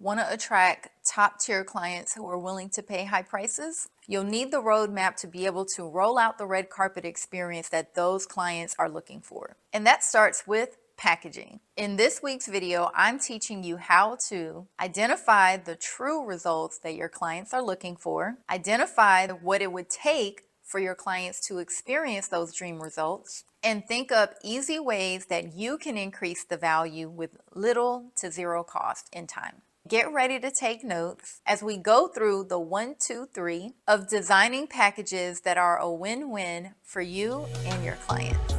Want to attract top tier clients who are willing to pay high prices? You'll need the roadmap to be able to roll out the red carpet experience that those clients are looking for. And that starts with packaging. In this week's video, I'm teaching you how to identify the true results that your clients are looking for, identify what it would take for your clients to experience those dream results, and think up easy ways that you can increase the value with little to zero cost in time. Get ready to take notes as we go through the 1, 2, 3 of designing packages that are a win-win for you and your clients.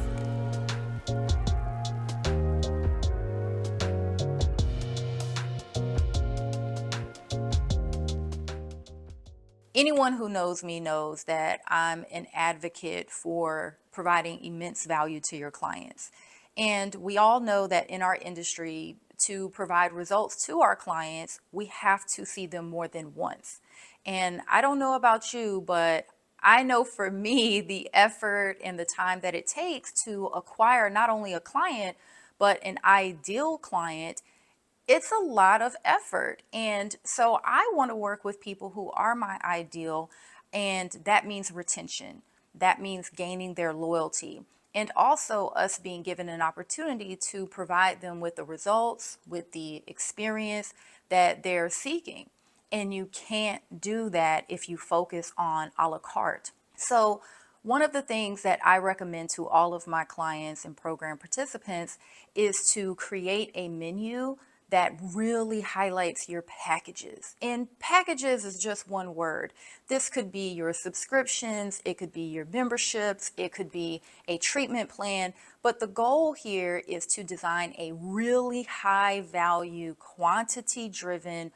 Anyone who knows me knows that I'm an advocate for providing immense value to your clients. And we all know that in our industry, to provide results to our clients, we have to see them more than once. And I don't know about you, but I know for me, the effort and the time that it takes to acquire not only a client, but an ideal client, it's a lot of effort. And so I want to work with people who are my ideal, and that means retention. That means gaining their loyalty. And also us being given an opportunity to provide them with the results, with the experience that they're seeking. And you can't do that if you focus on a la carte. So one of the things that I recommend to all of my clients and program participants is to create a menu that really highlights your packages. And packages is just one word. This could be your subscriptions, it could be your memberships, it could be a treatment plan, but the goal here is to design a really high value, quantity driven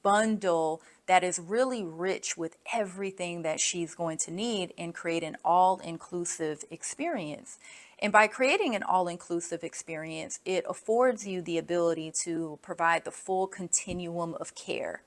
bundle that is really rich with everything that she's going to need and create an all-inclusive experience. And by creating an all-inclusive experience, it affords you the ability to provide the full continuum of care.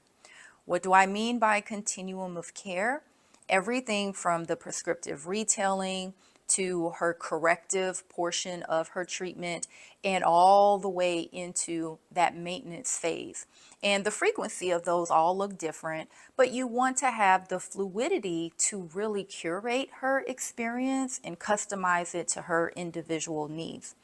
What do I mean by continuum of care? Everything from the prescriptive retailing to her corrective portion of her treatment and all the way into that maintenance phase. And the frequency of those all look different, but you want to have the fluidity to really curate her experience and customize it to her individual needs.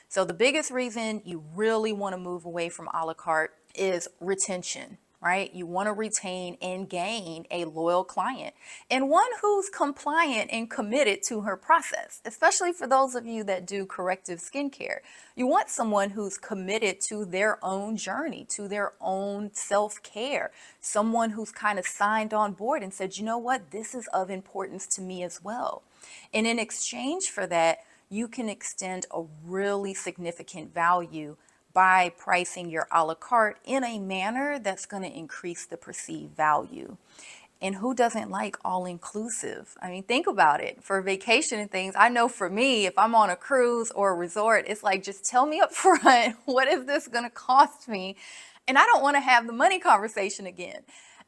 So the biggest reason you really want to move away from a la carte is retention, right? You want to retain and gain a loyal client and one who's compliant and committed to her process, especially for those of you that do corrective skincare. You want someone who's committed to their own journey, to their own self-care, someone who's kind of signed on board and said, you know what, this is of importance to me as well. And in exchange for that, you can extend a really significant value by pricing your a la carte in a manner that's going to increase the perceived value. And who doesn't like all inclusive? I mean, think about it. For vacation and things, I know for me, if I'm on a cruise or a resort, it's like, just tell me up front, what is this going to cost me? And I don't want to have the money conversation again.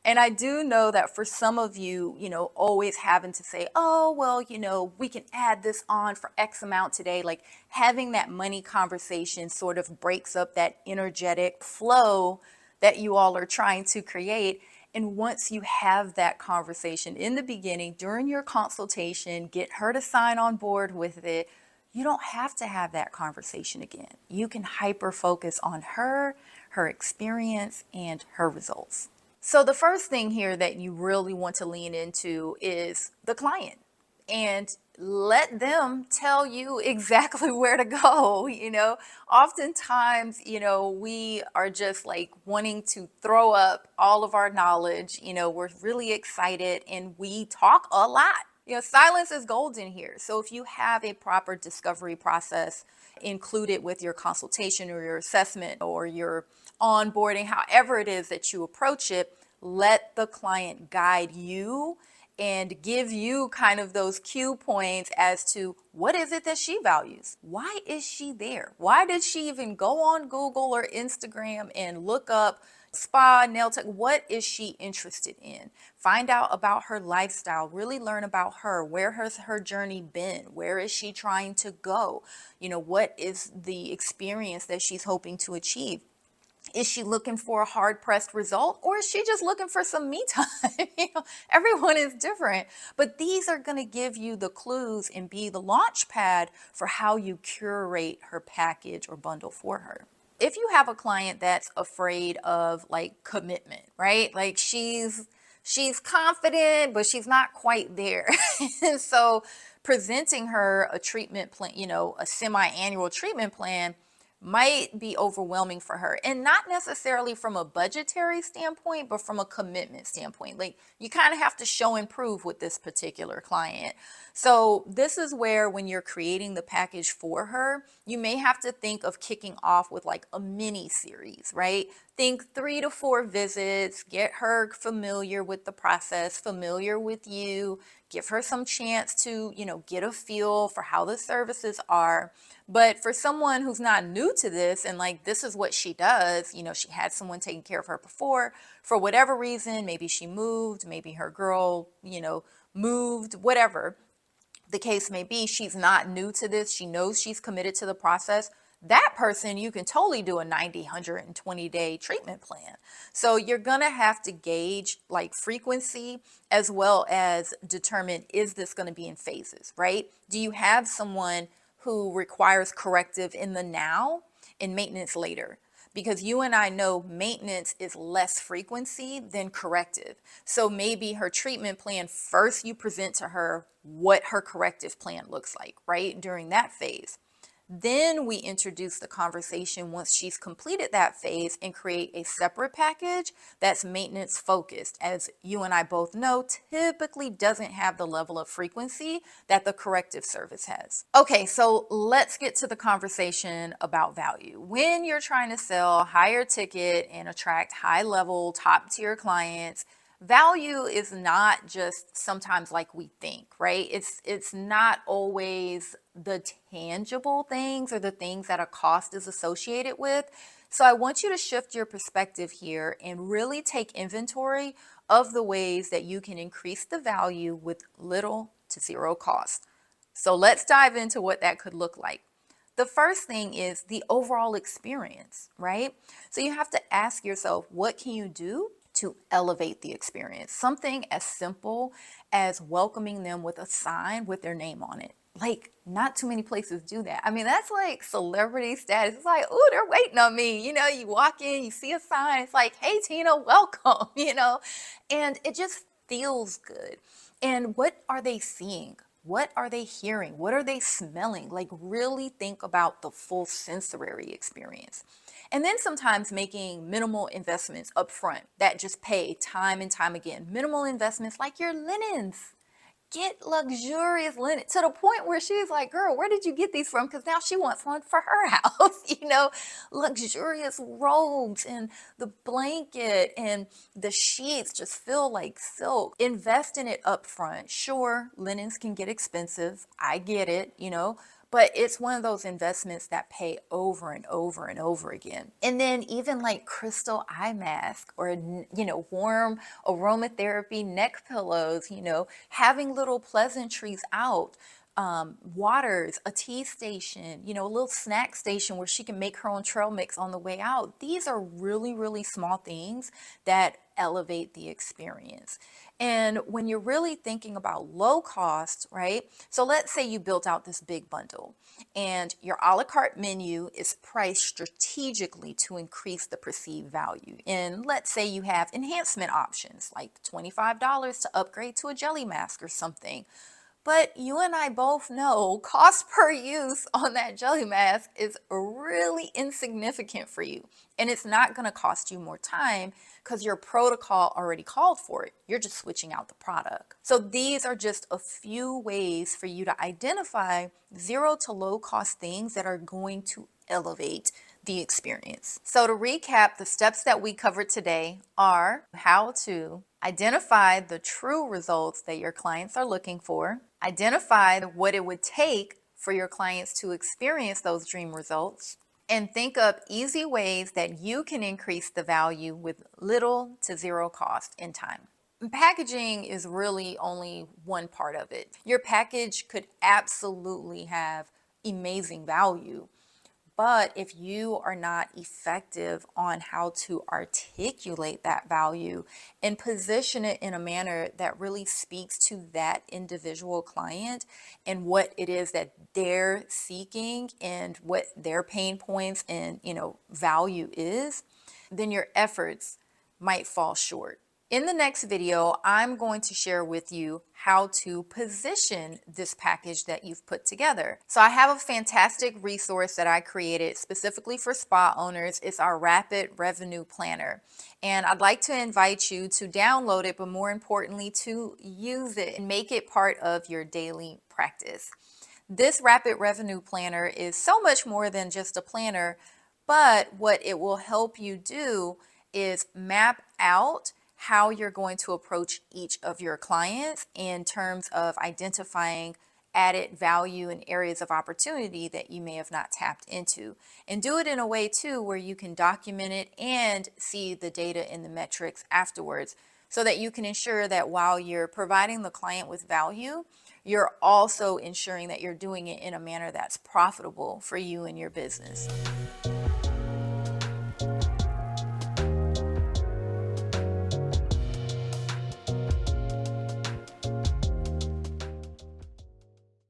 And I do know that for some of you, always having to say, oh, well, we can add this on for X amount today. Like having that money conversation sort of breaks up that energetic flow that you all are trying to create. And once you have that conversation in the beginning, during your consultation, get her to sign on board with it, you don't have to have that conversation again. You can hyper focus on her experience, and her results. So the first thing here that you really want to lean into is the client and let them tell you exactly where to go. Oftentimes, we are just like wanting to throw up all of our knowledge. We're really excited and we talk a lot. Silence is golden here. So if you have a proper discovery process included with your consultation or your assessment or your onboarding, however it is that you approach it, let the client guide you and give you kind of those cue points as to what is it that she values? Why is she there? Why did she even go on Google or Instagram and look up spa, nail tech? What is she interested in? Find out about her lifestyle, really learn about her. Where has her journey been? Where is she trying to go? What is the experience that she's hoping to achieve? Is she looking for a hard pressed result, or is she just looking for some me time? Everyone is different, but these are going to give you the clues and be the launch pad for how you curate her package or bundle for her. If you have a client that's afraid of like commitment, right? Like she's confident, but she's not quite there. And so presenting her a treatment plan, a semi-annual treatment plan might be overwhelming for her, and not necessarily from a budgetary standpoint, but from a commitment standpoint. Like you kind of have to show and prove with this particular client. So this is where, when you're creating the package for her, you may have to think of kicking off with like a mini series, right? Think 3 to 4 visits, get her familiar with the process, familiar with you, give her some chance to, get a feel for how the services are. But for someone who's not new to this, and like this is what she does, she had someone taking care of her before, for whatever reason, maybe she moved, maybe her girl, moved, whatever the case may be, she's not new to this. She knows she's committed to the process. That person, you can totally do a 90, 120-day treatment plan. So you're going to have to gauge like frequency, as well as determine, is this going to be in phases, right? Do you have someone who requires corrective in the now and maintenance later? Because you and I know maintenance is less frequency than corrective. So maybe her treatment plan, first you present to her what her corrective plan looks like, right? During that phase. Then we introduce the conversation once she's completed that phase and create a separate package that's maintenance focused. As you and I both know, typically doesn't have the level of frequency that the corrective service has. Okay, so let's get to the conversation about value. When you're trying to sell higher ticket and attract high level, top tier clients, value is not just sometimes like we think, right? It's not always the tangible things or the things that a cost is associated with. So I want you to shift your perspective here and really take inventory of the ways that you can increase the value with little to zero cost. So let's dive into what that could look like. The first thing is the overall experience, right? So you have to ask yourself, what can you do to elevate the experience? Something as simple as welcoming them with a sign with their name on it. Like, not too many places do that. I mean, that's like celebrity status. It's like, oh, they're waiting on me. You walk in, you see a sign. It's like, hey, Tina, welcome, and it just feels good. And what are they seeing? What are they hearing? What are they smelling? Like, really think about the full sensory experience. And then sometimes making minimal investments up front that just pay time and time again. Minimal investments like your linens. Get luxurious linen to the point where she's like, girl, where did you get these from? Because now she wants one for her house, luxurious robes and the blanket and the sheets just feel like silk. Invest in it up front. Sure, linens can get expensive. I get it, but it's one of those investments that pay over and over and over again. And then even like crystal eye mask or, warm aromatherapy neck pillows, having little pleasantries out, waters, a tea station, a little snack station where she can make her own trail mix on the way out. These are really, really small things that elevate the experience. And when you're really thinking about low cost, right? So let's say you built out this big bundle and your a la carte menu is priced strategically to increase the perceived value. And let's say you have enhancement options like $25 to upgrade to a jelly mask or something. But you and I both know cost per use on that jelly mask is really insignificant for you. And it's not going to cost you more time because your protocol already called for it. You're just switching out the product. So these are just a few ways for you to identify zero to low cost things that are going to elevate the experience. So to recap, the steps that we covered today are how to identify the true results that your clients are looking for, identify what it would take for your clients to experience those dream results, and think up easy ways that you can increase the value with little to zero cost and time. Packaging is really only one part of it. Your package could absolutely have amazing value, But if you are not effective on how to articulate that value and position it in a manner that really speaks to that individual client and what it is that they're seeking and what their pain points and, value is, then your efforts might fall short. In the next video, I'm going to share with you how to position this package that you've put together. So I have a fantastic resource that I created specifically for spa owners. It's our Rapid Revenue Planner. And I'd like to invite you to download it, but more importantly, to use it and make it part of your daily practice. This Rapid Revenue Planner is so much more than just a planner, but what it will help you do is map out how you're going to approach each of your clients in terms of identifying added value and areas of opportunity that you may have not tapped into. And do it in a way too where you can document it and see the data and the metrics afterwards, so that you can ensure that while you're providing the client with value, you're also ensuring that you're doing it in a manner that's profitable for you and your business.